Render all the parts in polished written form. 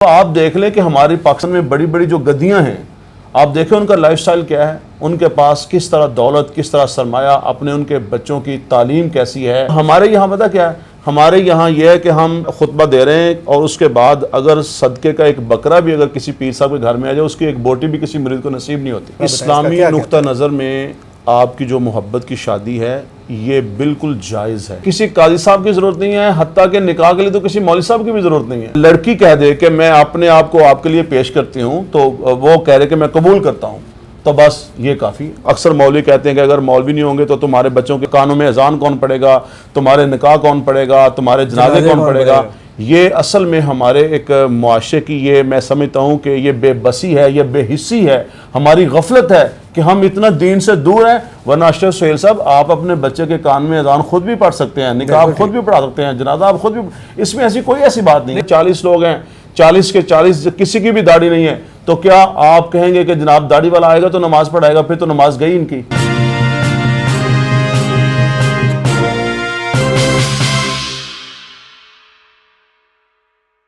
तो आप देख लें कि हमारे पाकिस्तान में बड़ी बड़ी जो गद्दियां हैं, आप देखें उनका लाइफस्टाइल क्या है, उनके पास किस तरह दौलत, किस तरह सरमाया, अपने उनके बच्चों की तालीम कैसी है। हमारे यहाँ पता क्या है, हमारे यहाँ यह है कि हम खुतबा दे रहे हैं और उसके बाद अगर सदक़े का एक बकरा भी अगर किसी पीर साहब के घर में आ जाए, उसकी एक बोटी भी किसी मरीज को नसीब नहीं होती। इस्लामी नुक्ता नज़र में आपकी जो मोहब्बत की शादी है ये बिल्कुल जायज़ है। किसी काजी साहब की ज़रूरत नहीं है, हत्ता के निकाह के लिए तो किसी मौलवी साहब की भी ज़रूरत नहीं है। लड़की कह दे कि मैं अपने आप को आपके लिए पेश करती हूँ, तो वो कह रहे कि मैं कबूल करता हूँ, तो बस ये काफ़ी। अक्सर मौलवी कहते हैं कि अगर मौलवी नहीं होंगे तो तुम्हारे बच्चों के कानों में अजान कौन पढ़ेगा, तुम्हारे निकाह कौन पढ़ेगा, तुम्हारे जनाजे कौन पढ़ेगा। ये असल में हमारे एक मुआशरे की, ये मैं समझता हूँ कि ये बेबसी है, ये बेहिस्सी है, हमारी गफलत है कि हम इतना दीन से दूर हैं। वरना अशरफ सुहेल साहब, आप अपने बच्चे के कान में अजान खुद भी पढ़ सकते हैं, निकाह आप खुद भी पढ़ा सकते हैं, जनाजा आप खुद भी, इसमें ऐसी कोई ऐसी बात नहीं है। 40 लोग हैं, 40 के 40 किसी की भी दाढ़ी नहीं है, तो क्या आप कहेंगे कि जनाब दाढ़ी वाला आएगा तो नमाज पढ़ाएगा? फिर तो नमाज गई इनकी।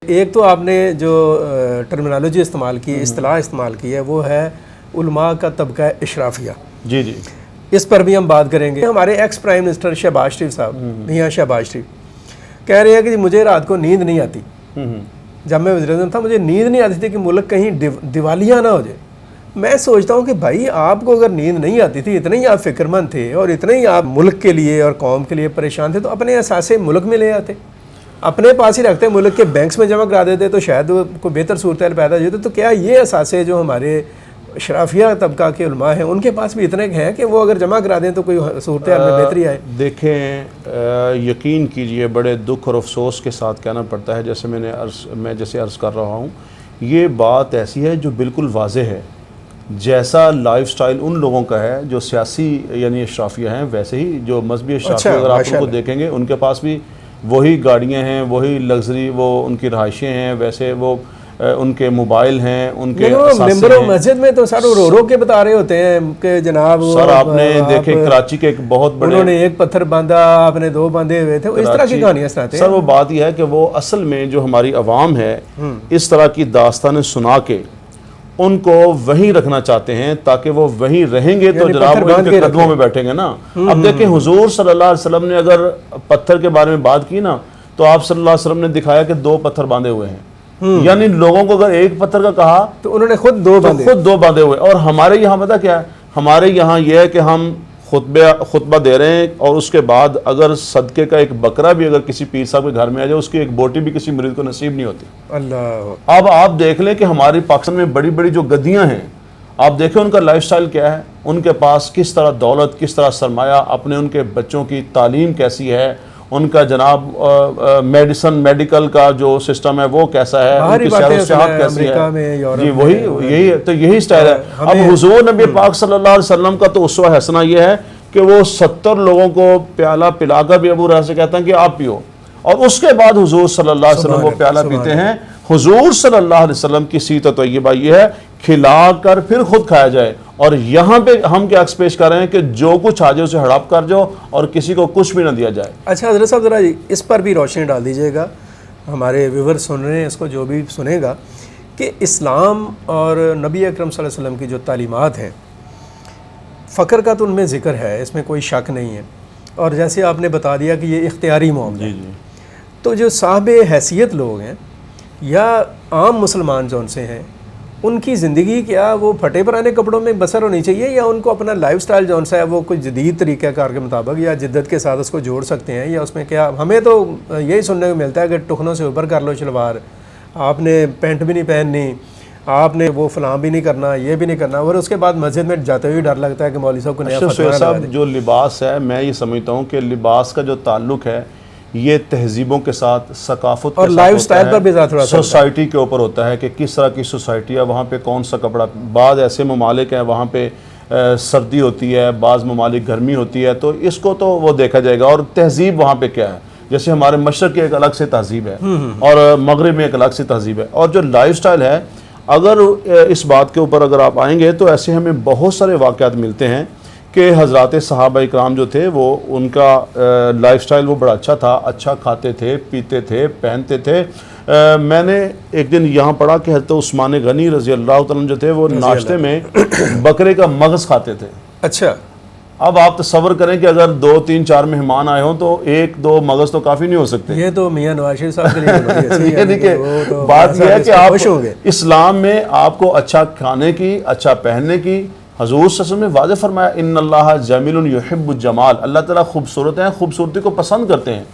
एक तो आपने जो टर्मिनोलॉजी इस्तेमाल की, इस्तिलाह इस्तेमाल की है, वो है उलमा का तबका इशराफिया। जी जी, इस पर भी हम बात करेंगे। हमारे एक्स प्राइम मिनिस्टर शहबाज शरीफ साहब, मियां शहबाज शरीफ, कह रहे हैं कि मुझे रात को नींद नहीं आती। जब मैं वज़ीर-ए-आज़म था मुझे नींद नहीं आती थी कि मुल्क कहीं दिवालिया ना हो जाए। मैं सोचता हूँ कि भाई आपको अगर नींद नहीं आती थी, इतने ही आप फिक्रमंद थे और इतने ही आप मुल्क के लिए और कौम के लिए परेशान थे, तो अपने असासे मुल्क में ले आते, अपने पास ही रखते, मुल्क के बैंक्स में जमा करा देते, तो शायद कोई बेहतर सूरत पैदा हो जाती। तो क्या ये असासे जो हमारे शराफिया तबका के उलमा हैं उनके पास भी इतने हैं कि वो अगर जमा करा दें तो कोई सूरत में बेहतरी आए? देखें, यकीन कीजिए बड़े दुख और अफसोस के साथ कहना पड़ता है, जैसे मैं जैसे अर्ज़ कर रहा हूँ, ये बात ऐसी है जो बिल्कुल वाज़ेह है। जैसा लाइफस्टाइल उन लोगों का है जो सियासी यानी अशराफिया हैं, वैसे ही जो मजहबी अशराफिया अगर आप उनको देखेंगे उनके पास भी वही गाड़ियाँ हैं, वही लग्जरी वो उनकी रहाइशें हैं, वैसे वो उनके मोबाइल हैं, उनके मेंबरों मस्जिद में तो सर रो रो के बता रहे होते हैं कि जनाब सर आपने देखे कराची के एक बहुत बड़े, उन्होंने एक पत्थर बांधा, आपने 2 बांधे हुए थे, इस तरह की कहानियां सुनाते हैं। सर वो बात यह है कि वो असल में जो हमारी अवाम है इस तरह की दास्तानें सुना के उनको वहीं रखना चाहते हैं ताकि वो वहीं रहेंगे तो जनाब उनके कदमों में बैठेंगे ना। अब देखें हुजूर सल्लल्लाहु अलैहि वसल्लम ने अगर पत्थर के बारे में बात की ना, तो आप सल्लल्लाहु अलैहि वसल्लम ने दिखाया कि 2 पत्थर बांधे हुए हैं, यानी लोगों को अगर एक पत्थर का कहा तो उन्होंने खुद 2 बांधे हुए। और हमारे यहाँ पता क्या है, हमारे यहाँ यह है कि हम खुतबा दे रहे हैं और उसके बाद अगर सदक़े का एक बकरा भी अगर किसी पीर साहब के घर में आ जाए, उसकी एक बोटी भी किसी मरीज को नसीब नहीं होती। अल्लाह। अब आप देख लें कि हमारे पाकिस्तान में बड़ी बड़ी जो गद्दियां हैं, आप देखें उनका लाइफस्टाइल क्या है, उनके पास किस तरह दौलत, किस तरह सरमाया, अपने उनके बच्चों की तालीम कैसी है, उनका जनाब मेडिकल का जो सिस्टम है वो कैसा है, उनकी सेहत कैसी है। जी वही यही तो यही स्टाइल है। अब हुजूर नबी पाक सल्लल्लाहु अलैहि वसल्लम का तो उसवा हसना ये है कि वो 70 लोगों को प्याला पिलाकर भी अबू हुरैरा से कहता है कि आप पियो, और उसके बाद हुजूर सल्लल्लाहु अलैहि वसल्लम वो प्याला पीते हैं। हुजूर सल्लल्लाहु अलैहि वसल्लम की सीरत तय्यबा ये है, खिलाकर फिर खुद खाया जाए। और यहाँ पे हम क्या पेश कर रहे हैं कि जो कुछ आ जाए उसे हड़प कर जाओ और किसी को कुछ भी ना दिया जाए। अच्छा हज़रत साहब ज़रा इस पर भी रोशनी डाल दीजिएगा, हमारे व्यूवर सुन रहे हैं, इसको जो भी सुनेगा, कि इस्लाम और नबी अकरम सल्लल्लाहु अलैहि वसल्लम की जो तालीमात हैं, फ़क्र का तो उनमें ज़िक्र है, इसमें कोई शक नहीं है, और जैसे आपने बता दिया कि ये इख्तियारी मामला है, तो जो साहब हैसियत लोग हैं या आम मुसलमान जो उनसे हैं, उनकी ज़िंदगी क्या वो फटे पुराने कपड़ों में बसर होनी चाहिए, या उनको अपना लाइफस्टाइल जो सा है वो कुछ जदीद तरीक़ाकार के मुताबिक या जिद्दत के साथ उसको जोड़ सकते हैं, या उसमें क्या? हमें तो यही सुनने को मिलता है कि टुकनों से ऊपर कर लो शलवार, आपने पैंट भी नहीं पहननी, आपने वो फलां भी नहीं करना, ये भी नहीं करना, और उसके बाद मस्जिद में जाते हुए डर लगता है कि मौलवी साहब को नया फतवा साहब जो लिबास है, मैं ये समझता हूँ कि लिबास का जो ताल्लुक है ये तहजीबों के साथ, सकाफत और लाइफ स्टाइल पर भी ज़्यादा सोसाइटी के ऊपर होता है कि किस तरह की सोसाइटी है, वहाँ पे कौन सा कपड़ा। बाद ऐसे ममालिक हैं वहाँ पे सर्दी होती है, बाज़ ममालिक गर्मी होती है, तो इसको तो वो देखा जाएगा। और तहजीब वहाँ पे क्या है, जैसे हमारे मशरक़ की एक अलग से तहजीब है और मगरिब में एक अलग से तहजीब है। और जो लाइफ स्टाइल है, अगर इस बात के ऊपर अगर आप आएंगे तो ऐसे हमें बहुत सारे वाक़यात मिलते हैं कि हज़रात सहाबा इकराम जो थे वो उनका लाइफस्टाइल वो बड़ा अच्छा था, अच्छा खाते थे, पीते थे, पहनते थे। मैंने एक दिन यहाँ पढ़ा कि हज़रत उस्मान गनी रज़ी अल्लाह तआला जो थे वो नाश्ते में बकरे का मगज़ खाते थे। अच्छा, अब आप तसव्वुर करें कि अगर 2, 3, 4 मेहमान आए हों तो 1, 2 मगज़ तो काफ़ी नहीं हो सकते। ये तो मियां नवाज शरीफ साहब के लिए बड़ी अच्छी है, यानी कि वो तो बात यह है कि आप खुश होंगे। इस्लाम में आपको अच्छा खाने की, अच्छा पहनने की, हजूर सल्लल्लाहु अलैहि वसल्लम ने वाज़े फरमाया इन्नल्लाह जमीलुन युहिब्बुल जमाल, अल्लाह ताला खूबसूरत हैं, खूबसूरती को पसंद करते हैं।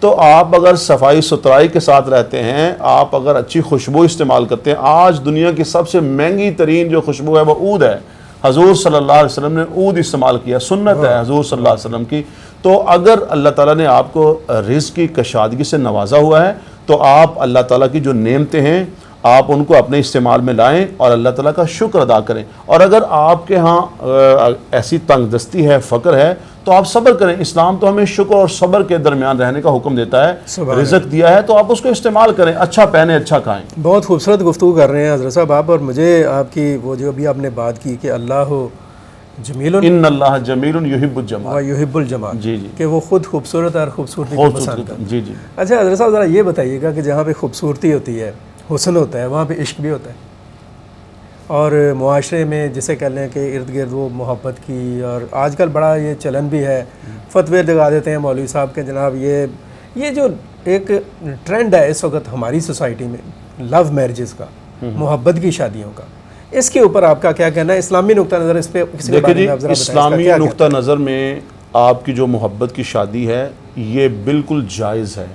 तो आप अगर सफाई सुथराई के साथ रहते हैं, आप अगर अच्छी खुशबू इस्तेमाल करते हैं, आज दुनिया की सबसे महंगी तरीन जो खुशबू है वो ऊद है। हजूर सल्लल्लाहु अलैहि वसल्लम ने ऊद इस्तेमाल किया, सुन्नत है हजूर सल्लल्लाहु अलैहि वसल्लम की। तो अगर अल्लाह ताला ने आपको रिज़्क़ की कशादगी से नवाजा हुआ है तो आप अल्लाह ताला की जो नेमतें हैं आप उनको अपने इस्तेमाल में लाएं और अल्लाह ताला का शुक्र अदा करें। और अगर आपके यहाँ ऐसी तंगदस्ती है, फ़क्र है, तो आप सब्र करें। इस्लाम तो हमें शुक्र और सब्र के दरमियान रहने का हुक्म देता है। रिज़्क़ दिया है तो आप उसको इस्तेमाल करें, अच्छा पहने, अच्छा खाएं। बहुत खूबसूरत गुफ्तगू कर रहे हैं हज़रत साहब आप, और मुझे आपकी वो जो अभी आपने बात की कि अल्लाह जमीलुन इन्नल्लाह जमीलुन युहिब्बुल जमाल व युहिब्बुल जमाल, जी जी, कि वो खुद खूबसूरत और खूबसूरती को पसंद करते हैं। जी जी। अच्छा हज़रत साहब ज़रा ये बताइएगा कि जहाँ पे खूबसूरती होती है, हुस्न होता है, वहाँ पे इश्क भी होता है, और मुआशरे में जिसे कह लें कि इर्द गिर्द वो मोहब्बत की, और आजकल बड़ा ये चलन भी है, फतवे लगा देते हैं मौलवी साहब के जनाब ये जो एक ट्रेंड है इस वक्त हमारी सोसाइटी में लव मैरिजेस का, मोहब्बत की शादियों का, इसके ऊपर आपका क्या कहना है? इस्लामी नुक्ता नज़र इस पे देखिए जी, इस्लामी नुक्ता नज़र में आपकी जो मोहब्बत की शादी है ये बिल्कुल जायज़ है।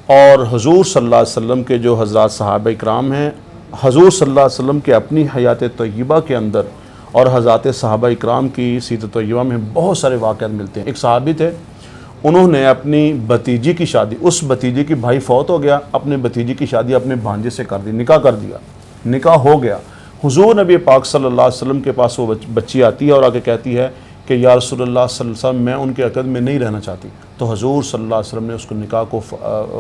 और हुज़ूर सल्लल्लाहु अलैहि वसल्लम के जो हज़रात सहाबा इकराम हैं, हुज़ूर सल्लल्लाहु अलैहि वसल्लम के अपनी हयात तय्यबा के अंदर और हज़रात सहाबा इकराम की सीरत तय्यबा में बहुत सारे वाक़यात मिलते हैं। एक सहाबी थे, उन्होंने अपनी भतीजी की शादी, उस भतीजे की भाई फौत हो गया, अपने भतीजी की शादी अपने भांजे से कर दी, निकाह कर दिया, निकाह हो गया। हुज़ूर नबी पाक सल्लल्लाहु अलैहि वसल्लम के पास वो बच्ची आती है और आके कहती है कि या रसूलल्लाह सल्लल्लाहु अलैहि वसल्लम मैं उनके अक़द में नहीं रहना चाहती। तो हुज़ूर सल्लल्लाहु अलैहि वसल्लम ने उसको निकाह को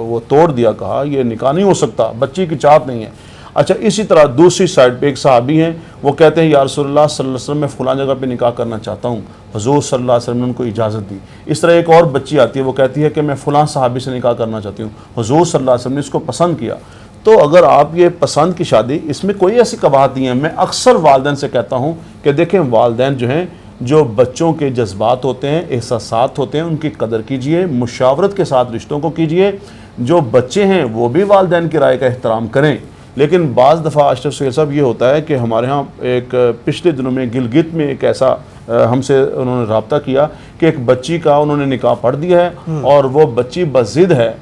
वो तोड़ दिया, कहा ये निकाह नहीं हो सकता, बच्ची की चाहत नहीं है। अच्छा, इसी तरह दूसरी साइड पे एक सहाबी हैं, वो कहते हैं या रसूलल्लाह सल्लल्लाहु अलैहि वसल्लम मैं फ़लाँ जगह पे निकाह करना चाहता हूँ, हुज़ूर सल्लल्लाहु अलैहि वसल्लम ने उनको इजाज़त दी। इस तरह एक और बच्ची आती है, वो कहती है कि मैं फ़लाँ सहाबी से निकाह करना चाहती हूँ, हुज़ूर सल्लल्लाहु अलैहि वसल्लम ने इसको पसंद किया। तो अगर आप ये पसंद की शादी, इसमें कोई ऐसी कबाहत नहीं है। मैं अक्सर वालिदैन से कहता हूँ कि देखें, वालिदैन जो हैं, जो बच्चों के जज्बात होते हैं, एहसासात होते हैं, उनकी कदर कीजिए, मुशावरत के साथ रिश्तों को कीजिए। जो बच्चे हैं वो भी वालिदैन की राय का एहतराम करें। लेकिन बाज़ दफ़ा अशरफ सैयद साहब ये होता है कि हमारे यहाँ एक पिछले दिनों में गिलगित में एक ऐसा हमसे उन्होंने रब्ता किया कि एक बच्ची का उन्होंने निकाह पढ़ दिया है और वो बच्ची बज़िद है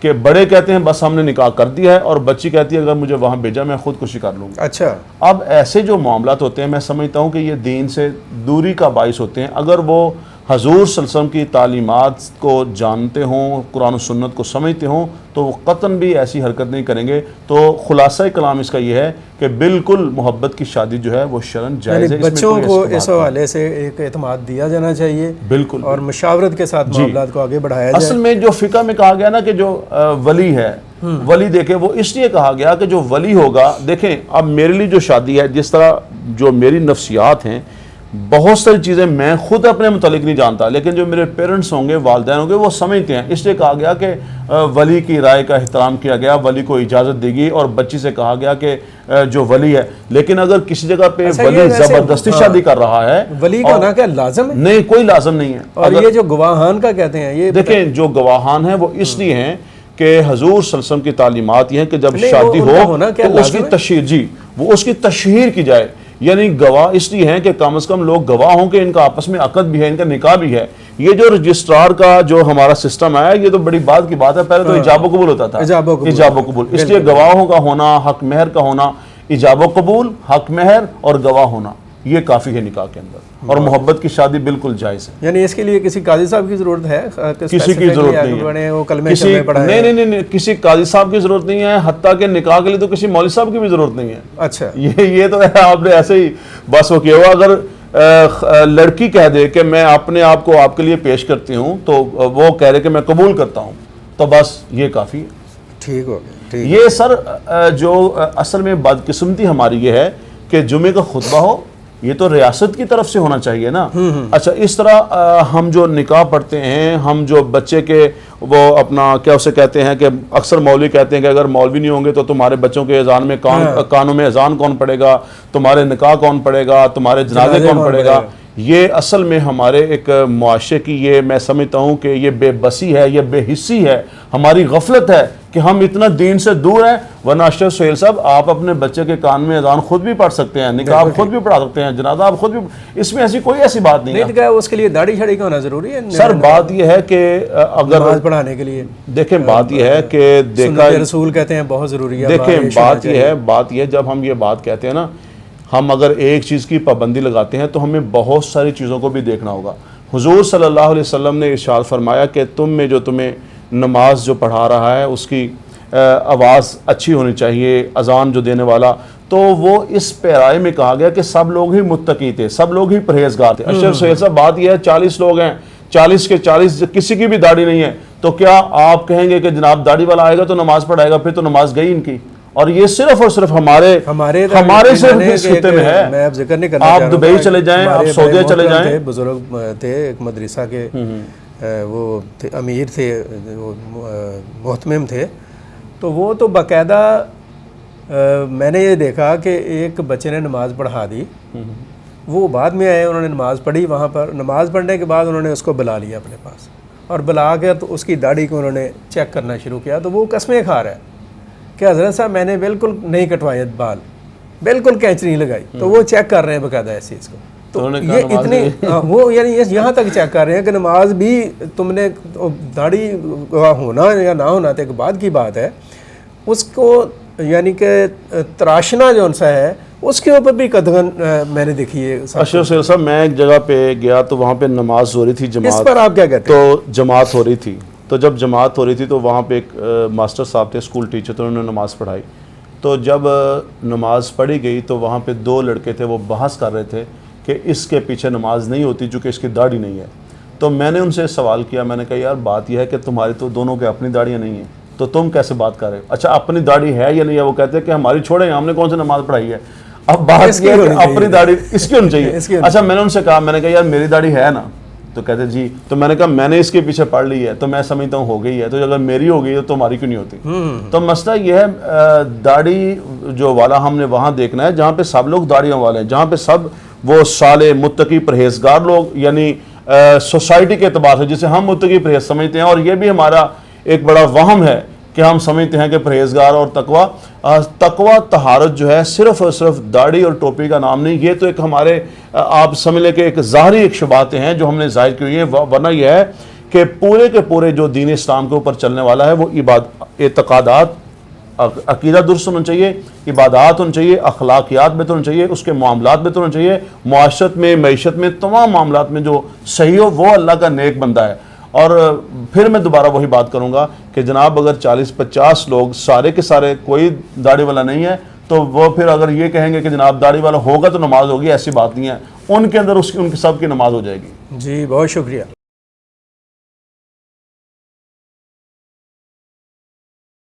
कि बड़े कहते हैं बस हमने निकाह कर दिया है और बच्ची कहती है अगर मुझे वहाँ भेजा मैं खुदकुशी कर लूँगी। अच्छा, अब ऐसे जो मामलात होते हैं मैं समझता हूँ कि ये दीन से दूरी का बाइस होते हैं। अगर वो हजूर सल्लल्लाहु अलैहि वसल्लम की तालीमात को जानते हों, कुरान और सुन्नत को समझते हों, तो वो कतन भी ऐसी हरकत नहीं करेंगे। तो खुलासा कलाम इसका ये है कि बिल्कुल मोहब्बत की शादी जो है वो शरन जायज़ है। बच्चों को इस हवाले से एक एतमाद दिया जाना चाहिए, बिल्कुल, और मुशावरत के साथ मामलात को आगे बढ़ाया जाए। असल में जो फ़िक़्ह में कहा गया ना कि जो वली है, वली देखे, वो इसलिए कहा गया कि जो वली होगा, देखें अब मेरे लिए जो शादी है, जिस तरह जो मेरी नफ्सियात हैं, बहुत सारी चीज़ें मैं खुद अपने मुतालिक नहीं जानता, लेकिन जो मेरे पेरेंट्स होंगे, वालिदैन होंगे, वो समझते हैं। इसलिए कहा गया कि वली की राय का एहतराम किया गया, वली को इजाज़त देगी, और बच्ची से कहा गया कि जो वली है। लेकिन अगर किसी जगह पे वली ज़बरदस्ती शादी कर रहा है, वली का होना क्या लाज़िम है? नहीं, कोई लाज़िम नहीं है। और ये जो गवाहान का कहते हैं, ये देखें, जो गवाहान है वो इसलिए हैं कि हजूर सल्लल्लाहु अलैहि वसल्लम की तालीमात ये हैं कि जब शादी हो तो उसकी तशहीर, जी, वो उसकी तशहीर की जाए। यानी गवाह इसलिए हैं कि कम से कम लोग गवाह हों कि इनका आपस में अक़द भी है, इनका निकाह भी है। ये जो रजिस्ट्रार का जो हमारा सिस्टम आया, ये तो बड़ी बात की बात है। पहले तो इजाब कबूल होता था, इजाब कबूल। इसलिए गवाहों का होना, हक महर का होना, इजाब कबूल, हक महर और गवाह होना, ये काफ़ी है निकाह के अंदर। और मोहब्बत की शादी बिल्कुल जायज़ है। यानी इसके लिए किसी काजी साहब की ज़रूरत है? किसी की ज़रूरत नहीं है, नहीं, किसी काजी साहब की ज़रूरत नहीं है। हत्ता के निकाह के लिए तो किसी मौलवी साहब की भी ज़रूरत नहीं है। अच्छा, ये तो है, आपने ऐसे ही बस वो किया हुआ। अगर लड़की कह दे कि मैं अपने आप को आपके लिए पेश करती हूँ, तो वो कह रहे कि मैं कबूल करता हूँ, तो बस ये काफ़ी है। ठीक हो गया। ये सर जो असल में बदकिस्मती हमारी ये है कि जुमे का खुतबा हो, ये तो रियासत की तरफ से होना चाहिए ना। अच्छा, इस तरह हम जो निकाह पढ़ते हैं, हम जो बच्चे के वो अपना क्या उसे कहते हैं कि अक्सर मौलवी कहते हैं कि अगर मौलवी नहीं होंगे तो तुम्हारे बच्चों के अजान में कानों में अजान कौन पड़ेगा, तुम्हारे निकाह कौन पड़ेगा, तुम्हारे जनाजे कौन पड़ेगा। ये असल में हमारे एक मुआशरे की, ये मैं समझता हूँ कि ये बेबसी है, ये बेहिस्सी है, हमारी गफलत है कि हम इतना दीन से दूर हैं। वरना अशरफ सुहेल साहब, आप अपने बच्चे के कान में अजान खुद भी पढ़ सकते हैं, निकाह आप खुद भी पढ़ा सकते हैं, जनाजा आप खुद भी, इसमें ऐसी कोई ऐसी बात नहीं है। उसके लिए दाढ़ी शाड़ी का होना जरूरी है सर। बात यह है कि अगर नमाज पढ़ाने के लिए देखें, बात यह है कि देखा रसूल कहते हैं बहुत जरूरी है। देखें, बात यह है जब हम ये बात कहते हैं ना, हम अगर एक चीज़ की पाबंदी लगाते हैं तो हमें बहुत सारी चीज़ों को भी देखना होगा। हुजूर सल्लल्लाहु अलैहि वसल्लम ने इरशाद फरमाया कि तुम में जो तुम्हें नमाज जो पढ़ा रहा है उसकी आवाज़ अच्छी होनी चाहिए, अजान जो देने वाला। तो वो इस पैराए में कहा गया कि सब लोग ही मुत्तकी थे, सब लोग ही परहेजगार थे। अशरफ सुहेल साहब, बात यह है 40 लोग हैं, 40 के 40 किसी की भी दाढ़ी नहीं है, तो क्या आप कहेंगे कि जनाब दाढ़ी वाला आएगा तो नमाज पढ़ाएगा? फिर तो नमाज गई इनकी। और ये सिर्फ और सिर्फ हमारे सिर्फ इस खित्ते में है। मैं अब जिक्र नहीं करना, आप दुबई चले जाएं, आप सऊदी चले जाएं, बुजुर्ग थे एक मदरसा के, वो थे अमीर थे, वो मोहतमिम थे। तो वो तो बाकायदा मैंने ये देखा कि एक बच्चे ने नमाज पढ़ा दी, वो बाद में आए, उन्होंने नमाज पढ़ी। वहाँ पर नमाज पढ़ने के बाद उन्होंने उसको बुला लिया अपने पास, और बुला के तो उसकी दाढ़ी को उन्होंने चेक करना शुरू किया। तो वो कसमें खा रहा है कि हज़रत साहब मैंने बिल्कुल नहीं कटवाए बाल, बिल्कुल कैंच नहीं लगाई। तो वो चेक कर रहे हैं बाकायदा इस चीज़ को। तो ये इतनी वो यानी यहाँ तक चेक कर रहे हैं कि नमाज भी तुमने दाढ़ी होना या ना होना तो एक बाद की बात है, उसको यानी कि तराशना जो सा है उसके ऊपर भी कदगन मैंने देखी है। अशरफ सुहेल साहब, मैं एक जगह पे गया तो वहाँ पे नमाज हो रही थी, जमात। इस पर आप क्या कहते हैं? तो जमात हो रही थी, तो जब जमात हो रही थी तो वहाँ पे एक मास्टर साहब थे, स्कूल टीचर, तो उन्होंने नमाज़ पढ़ाई। तो जब नमाज पढ़ी गई तो वहाँ पे 2 लड़के थे, वो बहस कर रहे थे कि इसके पीछे नमाज नहीं होती चूँकि इसकी दाढ़ी नहीं है। तो मैंने उनसे सवाल किया, मैंने कहा यार बात यह है कि तुम्हारी तो दोनों के अपनी दाढ़ियाँ नहीं हैं, तो तुम कैसे बात कर रहे हो? अच्छा, अपनी दाढ़ी है या नहीं है? वो कहते हैं कि हमारी छोड़े, हमने कौन सी नमाज पढ़ाई है। अब बात यह है कि अपनी दाढ़ी इसकी होनी चाहिए। अच्छा, मैंने उनसे कहा, मैंने कहा यार मेरी दाढ़ी है ना? तो कहते जी। तो मैंने कहा मैंने इसके पीछे पढ़ ली है तो मैं समझता हूँ हो गई है, तो अगर मेरी हो गई है तो तुम्हारी क्यों नहीं होती? तो मसला यह है, दाढ़ी जो वाला हमने वहाँ देखना है जहाँ पे सब लोग दाढ़ियों वाले हैं, जहाँ पे सब वो साले मुत्तकी परहेजगार लोग, यानी सोसाइटी के अतबार से जिसे हम मुत्तकी परहेज समझते हैं। और ये भी हमारा एक बड़ा वहम है कि हम समझते हैं कि परहेजगार और तकवा तहारत जो है सिर्फ और सिर्फ दाढ़ी और टोपी का नाम नहीं, ये तो एक हमारे आप समझ लें कि एक ज़ाहरी एक शुबातें हैं जो हमने जाहिर की हुई हैं। वरना यह है कि पूरे के पूरे जो दीन इस्लाम के ऊपर चलने वाला है वो एतक़ादात, अकीदा दुरुस्त होना चाहिए, इबादात होनी चाहिए, अखलाकियात बेहतर होनी चाहिए, उसके मामलात बेहतर होने चाहिए, मुआशरत में, मईशत में, तमाम मामलात में जो सही हो वो अल्लाह का नेक बंदा है। और फिर मैं दोबारा वही बात करूंगा कि जनाब अगर 40-50 लोग सारे के सारे कोई दाढ़ी वाला नहीं है तो वो फिर अगर ये कहेंगे कि जनाब दाढ़ी वाला होगा तो नमाज होगी, ऐसी बात नहीं है। उनके अंदर उनकी सब की नमाज हो जाएगी। जी, बहुत शुक्रिया।